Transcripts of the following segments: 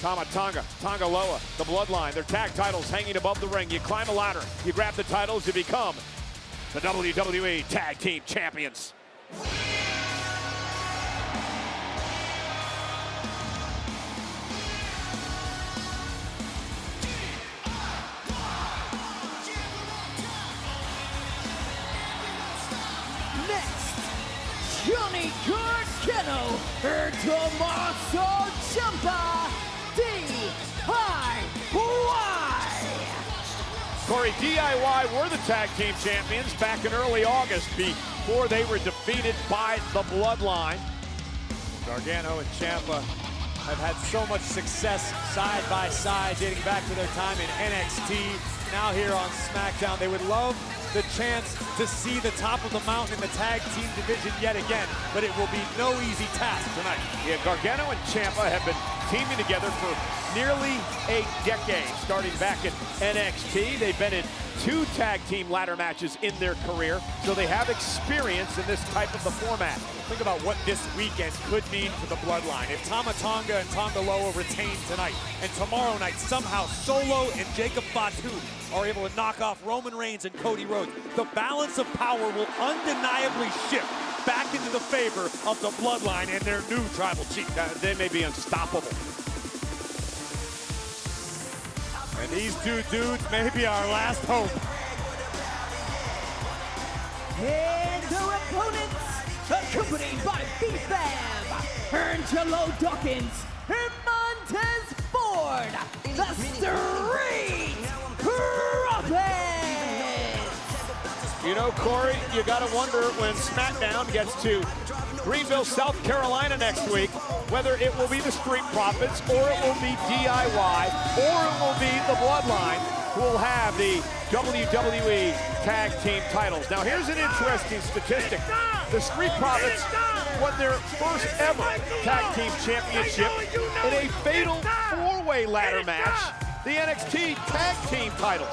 Tama, Tonga Loa, the Bloodline, their tag titles hanging above the ring. You climb a ladder, you grab the titles, you become the WWE Tag Team Champions. Johnny Gargano, Tommaso Ciampa, DIY. Corey, DIY were the tag team champions back in early August before they were defeated by the Bloodline. Gargano and Ciampa have had so much success side by side dating back to their time in NXT. Now here on SmackDown, they would love the chance to see the top of the mountain in the tag team division yet again, but it will be no easy task tonight. Yeah, Gargano and Ciampa have been teaming together for nearly a decade. Starting back at NXT, they've been in 2 tag team ladder matches in their career, so they have experience in this type of the format. Think about what this weekend could mean for the Bloodline. If Tama Tonga and Tonga Loa retain tonight, and tomorrow night somehow Solo and Jacob Fatu are able to knock off Roman Reigns and Cody Rhodes, the balance of power will undeniably shift back into the favor of the Bloodline and their new tribal chief. They may be unstoppable. And these 2 dudes may be our last hope. And their opponents, accompanied by B-Fab, Angelo Dawkins, and Montez Ford, the Street Profits. You know, Corey, you gotta wonder when SmackDown gets to Greenville, South Carolina next week, whether it will be the Street Profits, or it will be DIY, or it will be the Bloodline who will have the WWE Tag Team titles. Now, here's an interesting statistic. The Street Profits won their first ever Tag Team Championship in a fatal 4-way ladder match, the NXT Tag Team titles.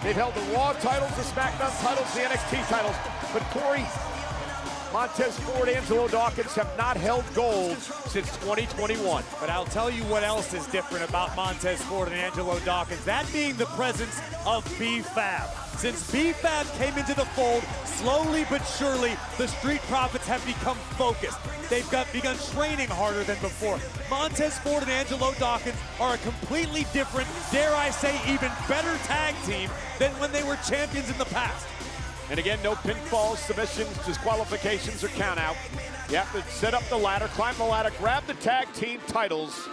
They've held the Raw titles, the SmackDown titles, the NXT titles, but Corey, Montez Ford, Angelo Dawkins have not held gold since 2021. But I'll tell you what else is different about Montez Ford and Angelo Dawkins, that being the presence of B-Fab. Since B-Fab came into the fold, slowly but surely, the Street Profits have become focused. They've begun training harder than before. Montez Ford and Angelo Dawkins are a completely different, dare I say, even better tag team than when they were champions in the past. And again, no pinfalls, submissions, disqualifications, or count-out. You have to set up the ladder, climb the ladder, grab the tag team titles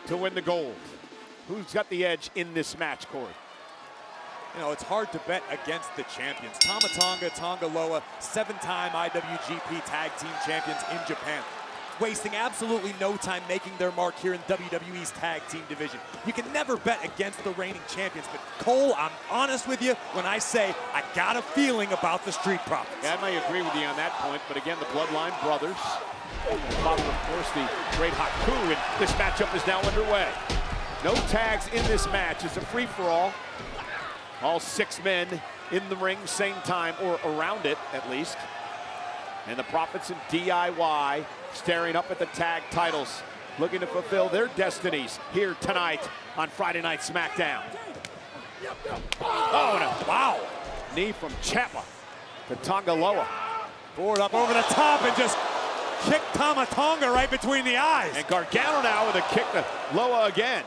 to win the gold. Who's got the edge in this match, Corey? You know, it's hard to bet against the champions. Tama Tonga, Tonga Loa, 7-time IWGP Tag Team Champions in Japan. Wasting absolutely no time making their mark here in WWE's Tag Team division. You can never bet against the reigning champions, but Cole, I'm honest with you when I say I got a feeling about the Street Profits. Yeah, I may agree with you on that point, but again, the Bloodline brothers, father, of course, the great Haku, and this matchup is now underway. No tags in this match. It's a free-for-all. All 6 men in the ring, same time, or around it, at least. And the Profits and DIY staring up at the tag titles, looking to fulfill their destinies here tonight on Friday Night SmackDown. Oh, no. Wow. Knee from Ciampa to Tonga Loa. Ford up over the top and just kicked Tama Tonga right between the eyes. And Gargano now with a kick to Loa again.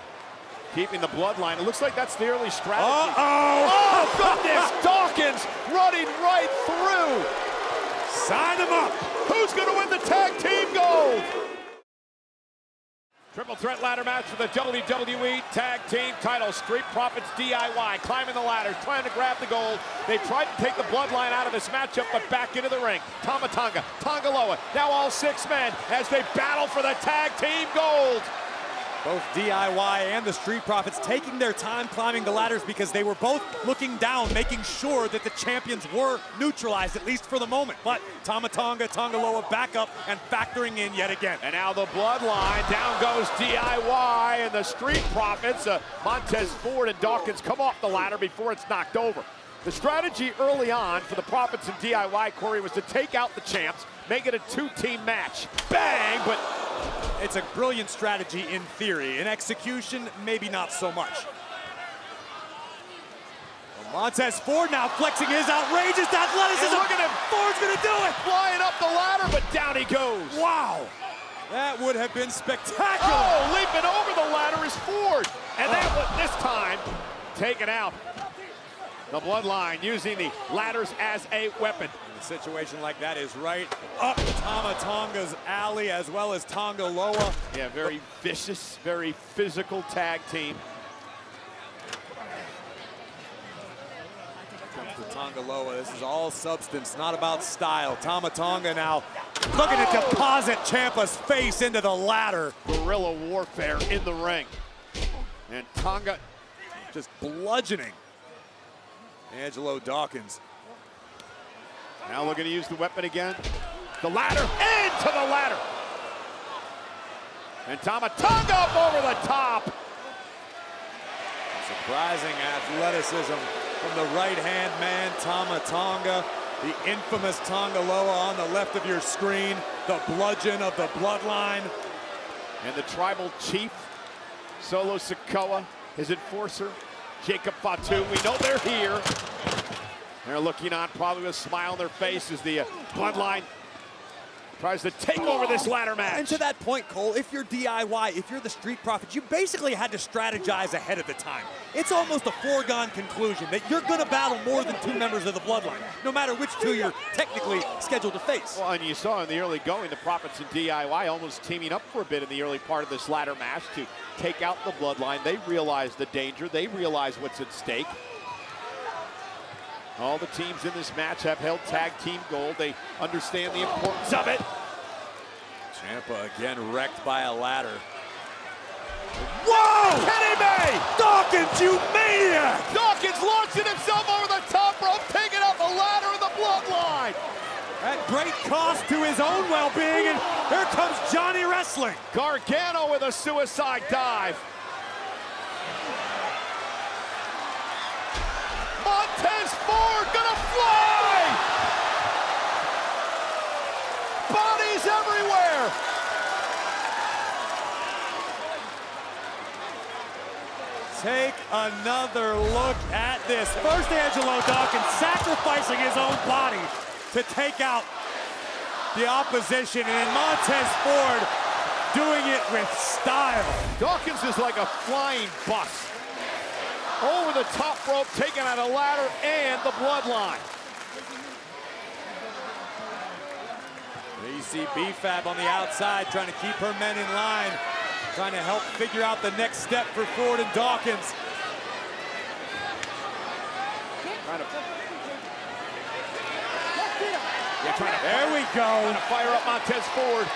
Keeping the Bloodline. It looks like that's the early strategy. Oh, goodness! Dawkins running right through. Sign him up. Who's going to win the tag team gold? Triple threat ladder match for the WWE Tag Team title. Street Profits DIY climbing the ladder, trying to grab the gold. They tried to take the Bloodline out of this matchup, but back into the ring. Tama Tonga, Tonga Loa, now all 6 men as they battle for the tag team gold. Both DIY and the Street Profits taking their time climbing the ladders because they were both looking down, making sure that the champions were neutralized, at least for the moment. But Tama Tonga, Tonga Loa back up and factoring in yet again. And now the Bloodline, down goes DIY and the Street Profits. Montez Ford and Dawkins come off the ladder before it's knocked over. The strategy early on for the Profits and DIY, Corey, was to take out the champs, make it a 2-team match. Bang, but It's a brilliant strategy in theory. In execution, maybe not so much. Montez Ford now flexing his outrageous athleticism. And look at him. Ford's gonna do it. Flying up the ladder, but down he goes. Wow. That would have been spectacular. Oh, leaping over the ladder is Ford. And that was this time taken out. The Bloodline using the ladders as a weapon. A situation like that is right up Tama Tonga's alley, as well as Tonga Loa. Yeah, very vicious, very physical tag team. Comes to Tonga Loa. This is all substance, not about style. Tama Tonga now looking to deposit Ciampa's face into the ladder. Guerrilla warfare in the ring. And Tonga just bludgeoning Angelo Dawkins. now looking to use the weapon again. The ladder, into the ladder. And Tama Tonga up over the top. Surprising athleticism from the right-hand man, Tama Tonga. The infamous Tonga Loa on the left of your screen. The bludgeon of the Bloodline. And the tribal chief, Solo Sikoa, his enforcer, Jacob Fatu. We know they're here. They're looking on, probably with a smile on their face as the Bloodline tries to take over this ladder match. And to that point, Cole, if you're DIY, if you're the Street Profits, you basically had to strategize ahead of the time. It's almost a foregone conclusion that you're going to battle more than two members of the Bloodline, no matter which two you're technically scheduled to face. Well, and you saw in the early going, the Profits and DIY almost teaming up for a bit in the early part of this ladder match to take out the Bloodline. They realize the danger. They realize what's at stake. All the teams in this match have held tag team gold. They understand the importance of it. Ciampa again wrecked by a ladder. Whoa! Kenny May! Dawkins, you maniac! Dawkins launching himself over the top rope, taking out the ladder of the Bloodline. At great cost to his own well-being, and here comes Johnny Wrestling. Gargano with a suicide dive. Montez Ford gonna fly! Bodies everywhere! Take another look at this. First, Angelo Dawkins sacrificing his own body to take out the opposition, and then Montez Ford doing it with style. Dawkins is like a flying bus. Over the top rope, taking out a ladder and the Bloodline. There you see B-Fab on the outside trying to keep her men in line, trying to help figure out the next step for Ford and Dawkins. There we go. Trying to fire up Montez Ford.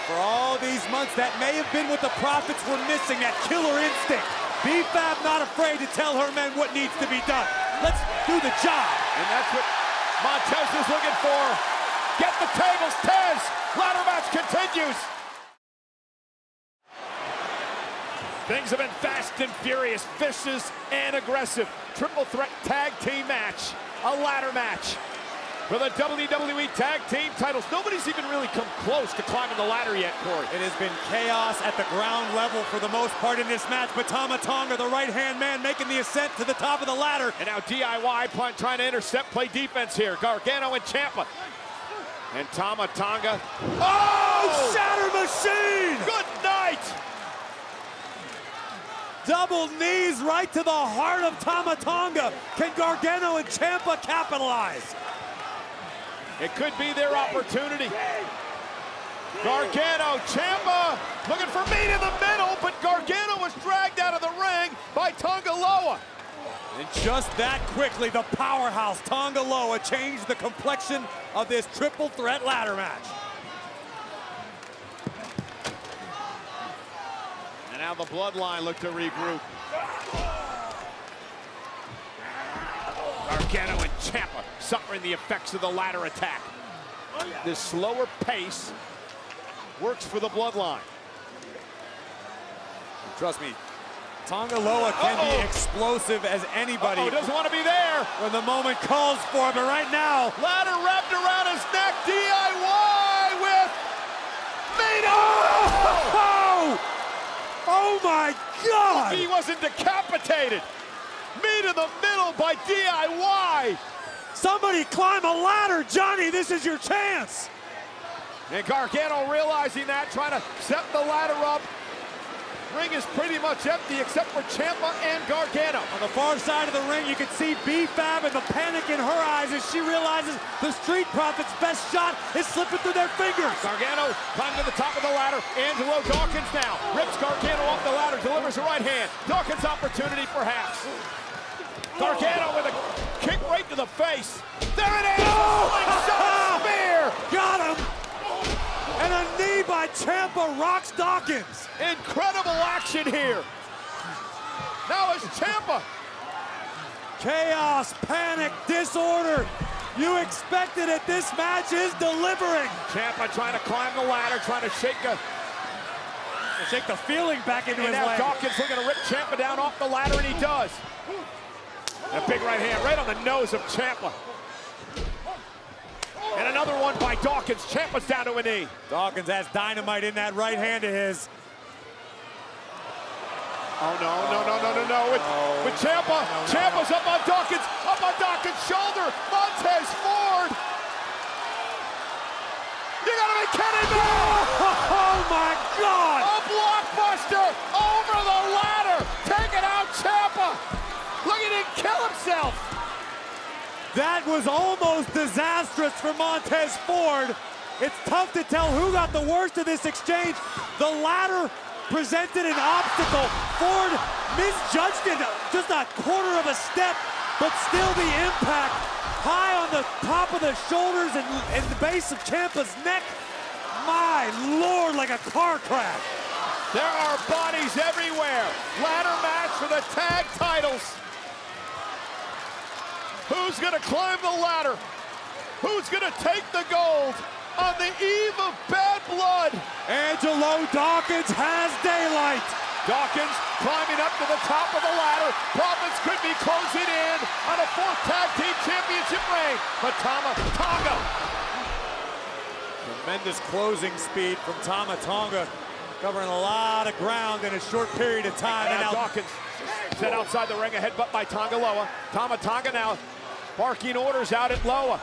For all these months, that may have been what the Profits were missing, that killer instinct. B-Fab not afraid to tell her men what needs to be done. Let's do the job. And that's what Montez is looking for. Get the tables, Tez. Ladder match continues. Things have been fast and furious, vicious and aggressive. Triple threat tag team match, a ladder match. For the WWE Tag Team titles, nobody's even really come close to climbing the ladder yet, Corey. It has been chaos at the ground level for the most part in this match, but Tama Tonga, the right-hand man, making the ascent to the top of the ladder. And now DIY trying to intercept, play defense here. Gargano and Ciampa. And Tama Tonga. Oh! Shatter Machine! Good night! Double knees right to the heart of Tama Tonga. Can Gargano and Ciampa capitalize? It could be their opportunity. Gargano, Ciampa looking for meat in the middle, but Gargano was dragged out of the ring by Tonga Loa. And just that quickly, the powerhouse Tonga Loa changed the complexion of this triple threat ladder match. And now the Bloodline look to regroup. Gargano and Ciampa suffering the effects of the ladder attack. This slower pace works for the Bloodline. Trust me, Tonga Loa can be explosive as anybody. Doesn't want to be there. When the moment calls for it, but right now. Ladder wrapped around his neck, DIY with Oh my God! He wasn't decapitated. Meet in the middle by DIY. Somebody climb a ladder, Johnny, this is your chance. And Gargano realizing that, trying to set the ladder up. Ring is pretty much empty except for Ciampa and Gargano. On the far side of the ring, you can see B-Fab and the panic in her eyes as she realizes the Street Profits' best shot is slipping through their fingers. Gargano climbing to the top of the ladder. Angelo Dawkins now rips Gargano off the ladder, delivers a right hand. Dawkins' opportunity perhaps. Gargano with a kick right to the face. There it is! Oh! Spear! Got him! And a knee by Ciampa rocks Dawkins. Incredible action here. Now it's Ciampa. Chaos, panic, disorder. You expected it. This match is delivering. Ciampa trying to climb the ladder, trying to shake the feeling back into his now leg. Dawkins looking to rip Ciampa down off the ladder, and he does. And a big right hand right on the nose of Ciampa. And another one by Dawkins. Ciampa's down to a knee. Dawkins has dynamite in that right hand of his. Oh, no. With Ciampa. Ciampa's up on Dawkins' shoulder. Montez Ford. You gotta be kidding me! Oh, my God! A blockbuster over the ladder. Taking out Ciampa. Look at him kill himself. That was almost disastrous for Montez Ford. It's tough to tell who got the worst of this exchange. The ladder presented an obstacle. Ford misjudged it just a quarter of a step, but still the impact high on the top of the shoulders and the base of Ciampa's neck. My Lord, like a car crash. There are bodies everywhere. Ladder match for the tag titles. Who's gonna climb the ladder? Who's gonna take the gold on the eve of Bad Blood? Angelo Dawkins has daylight. Dawkins climbing up to the top of the ladder. Profits could be closing in on a fourth tag team championship reign. But Tonga. Tremendous closing speed from Tonga, covering a lot of ground in a short period of time. And now Dawkins set outside the ring, a headbutt by Tonga Loa. Tonga now barking orders out at Loa.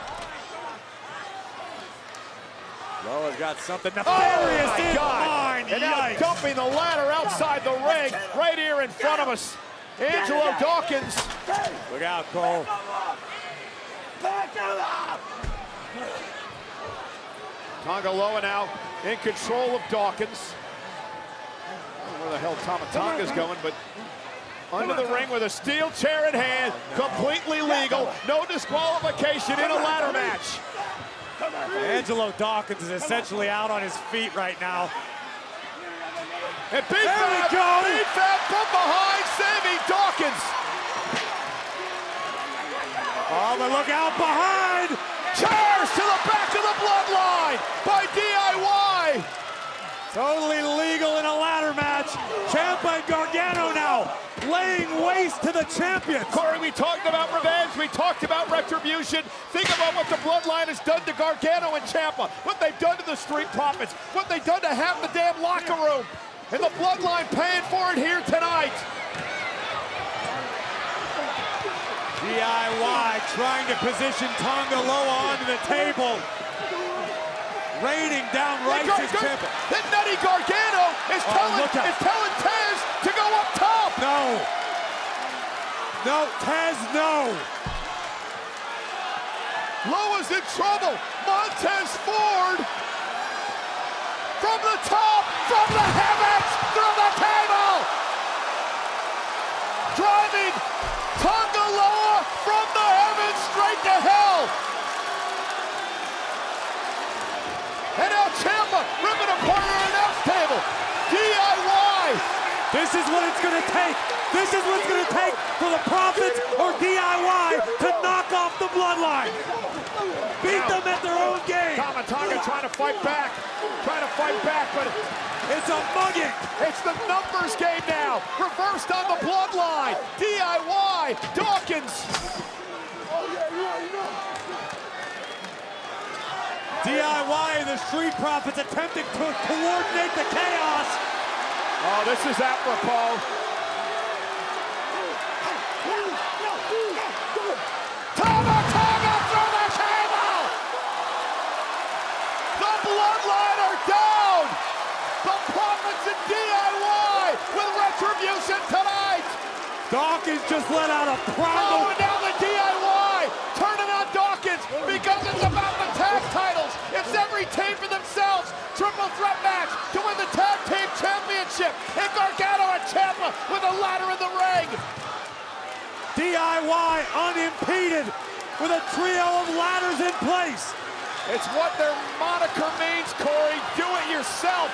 Loa's got something nefarious in mind. And now dumping the ladder outside the ring, right here in front of us. Angelo Dawkins. Look out, Cole. Tonga Loa now in control of Dawkins. I don't know where the hell Tonga's going, but under the ring with a steel chair in hand, completely legal, no disqualification in a ladder match. Angelo Dawkins is essentially out on his feet right now. And B-Fab from behind, saving Dawkins. Oh, but look out behind. Chairs to the back of the Bloodline by DIY. Totally legal in a ladder match. Ciampa and Gargano now laying waste to the champions. Corey, we talked about revenge. We talked about retribution. Think about what the Bloodline has done to Gargano and Ciampa. What they've done to the Street Profits. What they've done to half the damn locker room. And the Bloodline paying for it here tonight. DIY trying to position Tonga Loa onto the table. Raining down right to Ciampa. The nutty Gargano is telling Tez to go up top. No. No, Tez, no. Loa's in trouble. Montez Ford from the top, from the heavens, through the table. Driving Tonga Loa from the heavens straight to hell. And now Ciampa ripping apart an announce table. DIY. This is what it's going to take. This is what it's going to take for the Profits or DIY to knock off the Bloodline. Beat them at their own game. Tonga trying to fight back. But it's a mugging. It's the numbers game now. Reversed on the Bloodline. DIY. Dawkins. DIY and the Street Profits attempting to coordinate the chaos. Oh, this is apropos. Tama Tonga through the table! The Bloodline are down! The Profits in DIY with retribution tonight! Dawkins just let out a Oh, primal. and now the DIY turning on Dawkins because it's about the tag titles. It's every team for themselves. Triple threat match to win the tag team championship. And Gargano and Ciampa with a ladder in the ring. DIY unimpeded with a trio of ladders in place. It's what their moniker means, Corey. Do it yourself.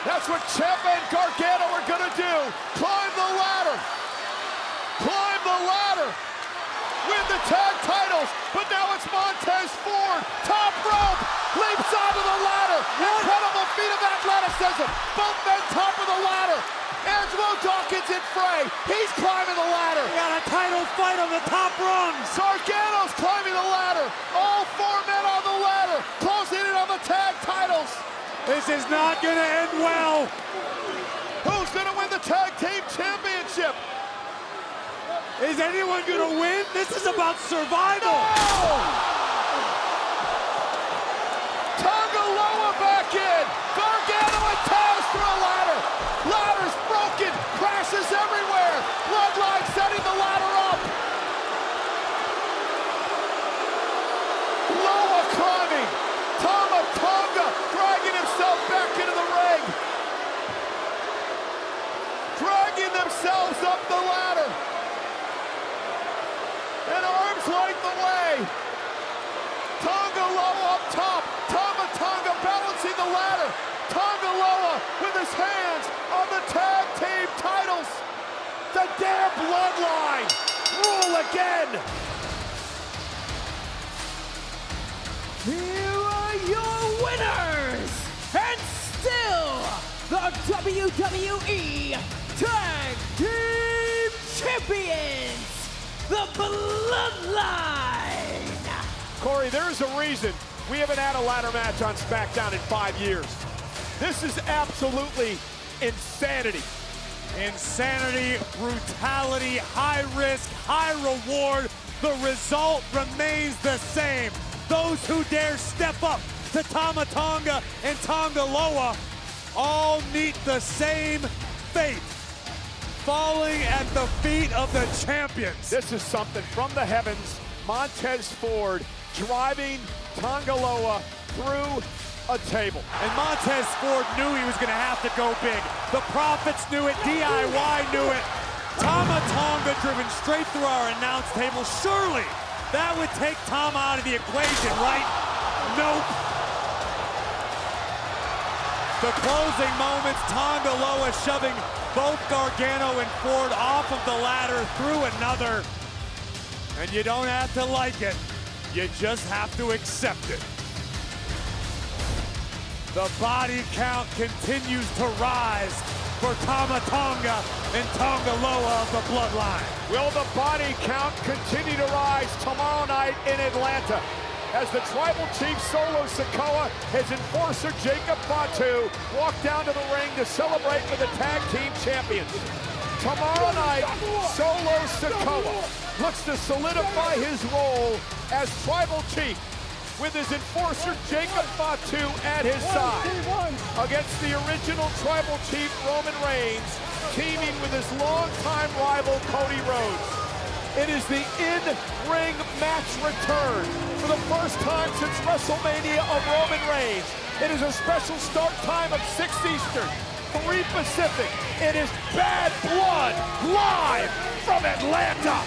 That's what Ciampa and Gargano are gonna do. Climb the ladder. Climb the ladder. Win the tag titles. But now it's Montez Ford. Top rope. Leaps onto the ladder. Incredible feat of athleticism. Both men top of the ladder. Angelo Dawkins in fray. He's climbing the ladder. We got a title fight on the top rungs. Gargano's climbing the ladder. All four men on the ladder. Closing in on the tag titles. This is not going to end well. Who's going to win the tag team championship? Is anyone going to win? This is about survival. No! Tonga Loa back in. Gargano and Taz through a ladder. Ladder's broken. Crashes everywhere. Bloodline setting the ladder up. Loa climbing. Tama Tonga dragging himself back into the ring. Dragging themselves up the ladder. And arms length away. Tonga Loa up top. Tama Tonga balancing the ladder. Tonga Loa with his hands on the tag team titles. The damn Bloodline rule again. Here are your winners, and still the WWE Tag Team Champions, the Bloodline. Corey, there's a reason we haven't had a ladder match on SmackDown in 5 years. This is absolutely insanity. Insanity, brutality, high risk, high reward. The result remains the same. Those who dare step up to Tama Tonga and Tonga Loa all meet the same fate, falling at the feet of the champions. This is something from the heavens. Montez Ford driving Tonga Loa through a table. And Montez Ford knew he was going to have to go big. The Profits knew it. DIY knew it. Tama Tonga driven straight through our announce table. Surely that would take Tama out of the equation, right? Nope. The closing moments, Tonga Loa shoving both Gargano and Ford off of the ladder through another. And you don't have to like it. You just have to accept it. The body count continues to rise for Tama Tonga and Tonga Loa of the Bloodline. Will the body count continue to rise tomorrow night in Atlanta as the Tribal Chief Solo Sikoa, his enforcer Jacob Fatu, walk down to the ring to celebrate with the tag team champions. Tomorrow night, Solo Sikoa looks to solidify his role as Tribal Chief with his enforcer Jacob Fatu at his side against the original Tribal Chief Roman Reigns, teaming with his longtime rival Cody Rhodes. It is the in-ring match return for the first time since WrestleMania of Roman Reigns. It is a special start time of 6 Eastern, 3 Pacific. It is Bad Blood live from Atlanta.